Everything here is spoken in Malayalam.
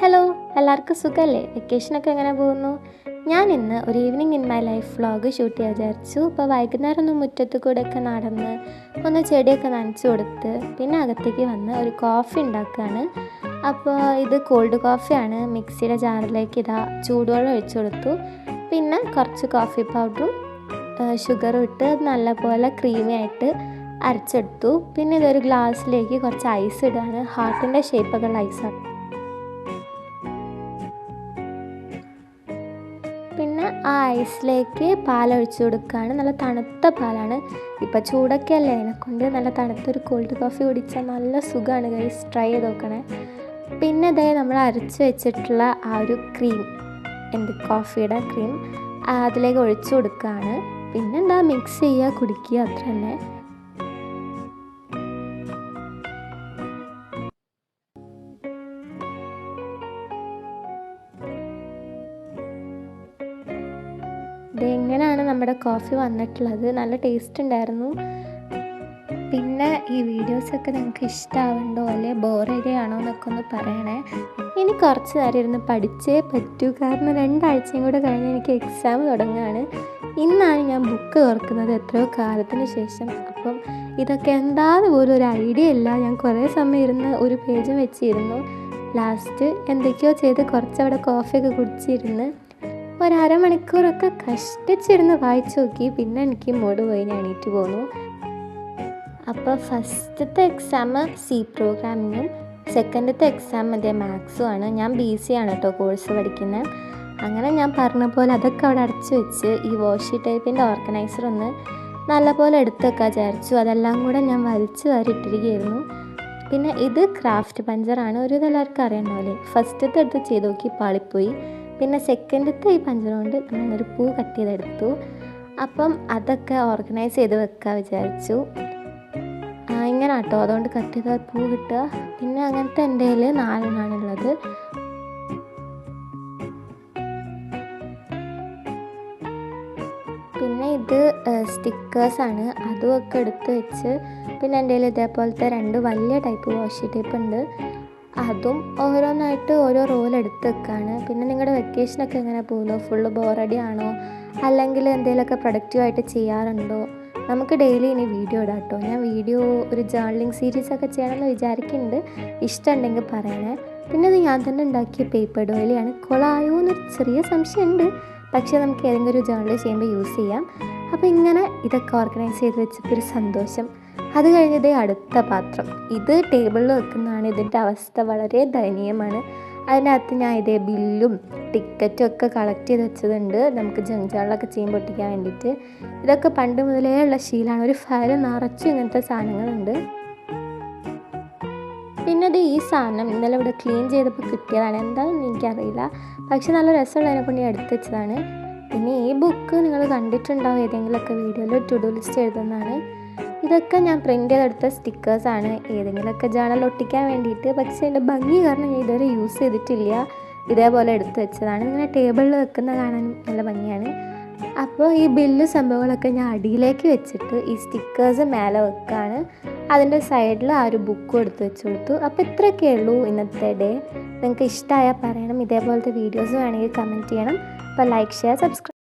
ഹലോ, എല്ലാവർക്കും സുഖമല്ലേ? വെക്കേഷനൊക്കെ എങ്ങനെ പോകുന്നു? ഞാൻ ഇന്ന് ഒരു evening in my life vlog shoot ചെയ്യാൻ വിചാരിച്ചു. അപ്പോൾ വൈകുന്നേരം ഒന്ന് മുറ്റത്ത് കൂടെയൊക്കെ നടന്ന് ഒന്ന് ചെടിയൊക്കെ നനച്ച് കൊടുത്ത് പിന്നെ അകത്തേക്ക് വന്ന് ഒരു കോഫി ഉണ്ടാക്കുകയാണ്. അപ്പോൾ ഇത് കോൾഡ് കോഫിയാണ്. മിക്സിയുടെ ജാറിലേക്ക് ഇതാ ചൂടുവെള്ളം ഒഴിച്ചു കൊടുത്തു. പിന്നെ കുറച്ച് കോഫി പൗഡറും ഷുഗറും ഇട്ട് നല്ലപോലെ ക്രീമി ആയിട്ട് അരച്ചെടുത്തു. പിന്നെ ഇതൊരു ഗ്ലാസ്സിലേക്ക് കുറച്ച് ഐസ് ഇടുകയാണ്. ഹാർട്ടിൻ്റെ ഷേപ്പൊക്കെ ഉള്ള ഐസാണ്. പിന്നെ ആ ഐസിലേക്ക് പാലൊഴിച്ച് കൊടുക്കുകയാണ്. നല്ല തണുത്ത പാലാണ്. ഇപ്പം ചൂടൊക്കെ അല്ലേ, അതിനെക്കൊണ്ട് നല്ല തണുത്തൊരു കോൾഡ് കോഫി കുടിച്ചാൽ നല്ല സുഖമാണ്. ഗൈസ്, ട്രൈ ചെയ്ത് നോക്കണേ. പിന്നെ ഇതായി നമ്മൾ അരച്ച് വെച്ചിട്ടുള്ള ആ ഒരു ക്രീം, കോഫിയുടെ ക്രീം അതിലേക്ക് ഒഴിച്ചു കൊടുക്കുകയാണ്. പിന്നെ എന്താ, മിക്സ് ചെയ്യുക, കുടിക്കുക, അത്ര തന്നെ. ഇതെങ്ങനെയാണ് നമ്മുടെ കോഫി വന്നിട്ടുള്ളത്. നല്ല ടേസ്റ്റ് ഉണ്ടായിരുന്നു. പിന്നെ ഈ വീഡിയോസൊക്കെ നിങ്ങൾക്ക് ഇഷ്ടമാവുന്നുണ്ടോ അല്ലെ ബോറടിയാണോ എന്നൊക്കെ ഒന്ന് പറയണേ. ഇനി കുറച്ച് നേരം ഇരുന്ന് പഠിച്ചേ പറ്റൂ, കാരണം 2 ആഴ്ചയും കൂടെ കഴിഞ്ഞ് എനിക്ക് എക്സാം തുടങ്ങുകയാണ്. ഇന്നാണ് ഞാൻ ബുക്ക് തുറക്കുന്നത്, എത്രയോ കാലത്തിന് ശേഷം. അപ്പം ഇതൊക്കെ എന്താന്ന് പോലും ഒരു ഐഡിയ ഇല്ല. ഞാൻ കുറേ സമയം ഇരുന്ന് ഒരു പേജും വെച്ചിരുന്നു. ലാസ്റ്റ് എന്തൊക്കെയോ ചെയ്ത് കുറച്ചവിടെ കോഫിയൊക്കെ കുടിച്ചിരുന്ന് ഒരു അരമണിക്കൂറൊക്കെ കഷ്ടിച്ചിരുന്ന് വായിച്ചു നോക്കി. പിന്നെ എനിക്ക് മൂഡ് പോയി, ഞാൻ എണീറ്റ് പോന്നു. അപ്പോൾ ഫസ്റ്റത്തെ എക്സാം സി പ്രോഗ്രാമിങ്ങും സെക്കൻഡത്തെ എക്സാം മാത്സും ആണ്. ഞാൻ BC ആണ് കേട്ടോ കോഴ്സ് പഠിക്കുന്നത്. അങ്ങനെ ഞാൻ പറഞ്ഞ പോലെ അതൊക്കെ അവിടെ അടച്ചു വെച്ച് ഈ വാഷി ടൈപ്പിൻ്റെ ഓർഗനൈസർ ഒന്ന് നല്ലപോലെ എടുത്ത് വെക്കാൻ വിചാരിച്ചു. അതെല്ലാം കൂടെ ഞാൻ വലിച്ചു വാരിയിട്ടിരിക്കുകയായിരുന്നു. പിന്നെ ഇത് ക്രാഫ്റ്റ് പഞ്ചറാണ്. ഒരു എല്ലാവർക്കും അറിയണ്ടാവില്ലേ. ഫസ്റ്റത്തെ എടുത്ത് ചെയ്ത് നോക്കി, പാളിപ്പോയി. പിന്നെ സെക്കൻഡത്തെ ഈ പഞ്ചർ കൊണ്ട് നമ്മളൊരു പൂ കട്ട് ചെയ്തെടുത്തു. അപ്പം അതൊക്കെ ഓർഗനൈസ് ചെയ്ത് വെക്കാൻ വിചാരിച്ചു. ഇങ്ങനെ കേട്ടോ, അതുകൊണ്ട് കട്ട് ചെയ്ത പൂ കിട്ടുക. പിന്നെ അങ്ങനത്തെ എൻ്റെ കയ്യിൽ 4 എണ്ണമാണുള്ളത്. പിന്നെ ഇത് സ്റ്റിക്കേഴ്സാണ്, അതുമൊക്കെ എടുത്ത് വെച്ച്. പിന്നെ എൻ്റെ കയ്യിൽ ഇതേപോലത്തെ 2 വലിയ ടൈപ്പ് വാഷി ടേപ്പ് ഉണ്ട്. അതും ഓരോന്നായിട്ട് ഓരോ റോൾ എടുത്ത് വെക്കാണ്. പിന്നെ നിങ്ങളുടെ വെക്കേഷനൊക്കെ എങ്ങനെ പോകുന്നു? ഫുള്ള് ബോറടി ആണോ, അല്ലെങ്കിൽ എന്തെങ്കിലുമൊക്കെ പ്രൊഡക്റ്റീവായിട്ട് ചെയ്യാറുണ്ടോ? നമുക്ക് ഡെയിലി ഇനി വീഡിയോ ഇടാം കേട്ടോ. ഞാൻ ഒരു ജേർണലിംഗ് സീരീസൊക്കെ ചെയ്യണമെന്ന് വിചാരിക്കുന്നുണ്ട്. ഇഷ്ടമുണ്ടെങ്കിൽ പറയണേ. പിന്നെ ഇത് ഞാൻ തന്നെ ഉണ്ടാക്കിയ പേപ്പർ ഡോയിലാണ്. കൊളായോ എന്നൊരു ചെറിയ സംശയമുണ്ട്, പക്ഷേ നമുക്ക് ഏതെങ്കിലും ഒരു ജേർണൽ ചെയ്യുമ്പോൾ യൂസ് ചെയ്യാം. അപ്പോൾ ഇങ്ങനെ ഇതൊക്കെ ഓർഗനൈസ് ചെയ്ത് വെച്ചപ്പോൾ ഒരു സന്തോഷം. അത് കഴിഞ്ഞത് അടുത്ത പാത്രം, ഇത് ടേബിളിൽ വെക്കുന്നതാണ്. ഇതിൻ്റെ അവസ്ഥ വളരെ ദയനീയമാണ്. അതിനകത്ത് ഞാൻ ബില്ലും ടിക്കറ്റും ഒക്കെ കളക്ട് ചെയ്ത് വെച്ചതുണ്ട്, നമുക്ക് ജങ്കാളിലൊക്കെ ചെയ്യുമ്പോൾ ഒട്ടിക്കാൻ വേണ്ടിയിട്ട്. ഇതൊക്കെ പണ്ട് മുതലേ ഉള്ള ശീലമാണ്. ഒരു ഫയൽ നിറച്ചും ഇങ്ങനത്തെ സാധനങ്ങളുണ്ട്. പിന്നെ ഈ സാധനം ഇന്നലെ ഇവിടെ ക്ലീൻ ചെയ്തപ്പോൾ കിട്ടിയതാണ്. എന്താണെന്ന് എനിക്കറിയില്ല, പക്ഷെ നല്ല രസമുള്ളതിനെ കൊണ്ട് ഞാൻ എടുത്ത് വെച്ചതാണ്. പിന്നെ ഈ ബുക്ക് നിങ്ങൾ കണ്ടിട്ടുണ്ടാവും ഏതെങ്കിലുമൊക്കെ വീഡിയോയിൽ. ടു ഡു ലിസ്റ്റ് എഴുതുന്നതാണ്. ഇതൊക്കെ ഞാൻ പ്രിൻ്റ് ചെയ്തെടുത്ത സ്റ്റിക്കേഴ്സാണ്, ഏതെങ്കിലുമൊക്കെ ജേർണൽ ഒട്ടിക്കാൻ വേണ്ടിയിട്ട്. പക്ഷേ എൻ്റെ ഭംഗി കാരണം ഞാൻ ഇതുവരെ യൂസ് ചെയ്തിട്ടില്ല. ഇതേപോലെ എടുത്ത് വെച്ചതാണ്. ഇങ്ങനെ ടേബിളിൽ വെക്കുന്ന കാണാനും നല്ല ഭംഗിയാണ്. അപ്പോൾ ഈ ബില്ല് സംഭവങ്ങളൊക്കെ ഞാൻ അടിയിലേക്ക് വെച്ചിട്ട് ഈ സ്റ്റിക്കേഴ്സ് മേലെ വെക്കുകയാണ്. അതിൻ്റെ സൈഡിൽ ആ ഒരു ബുക്കും എടുത്ത് വെച്ച് കൊടുത്തു. അപ്പോൾ ഇത്രയൊക്കെ ഉള്ളൂ ഇന്നത്തെ ഡേ. നിങ്ങൾക്ക് ഇഷ്ടമായാൽ പറയണം. ഇതേപോലത്തെ വീഡിയോസ് വേണമെങ്കിൽ കമൻറ്റ് ചെയ്യണം. അപ്പോൾ ലൈക്ക്, ഷെയർ, സബ്സ്ക്രൈബ്.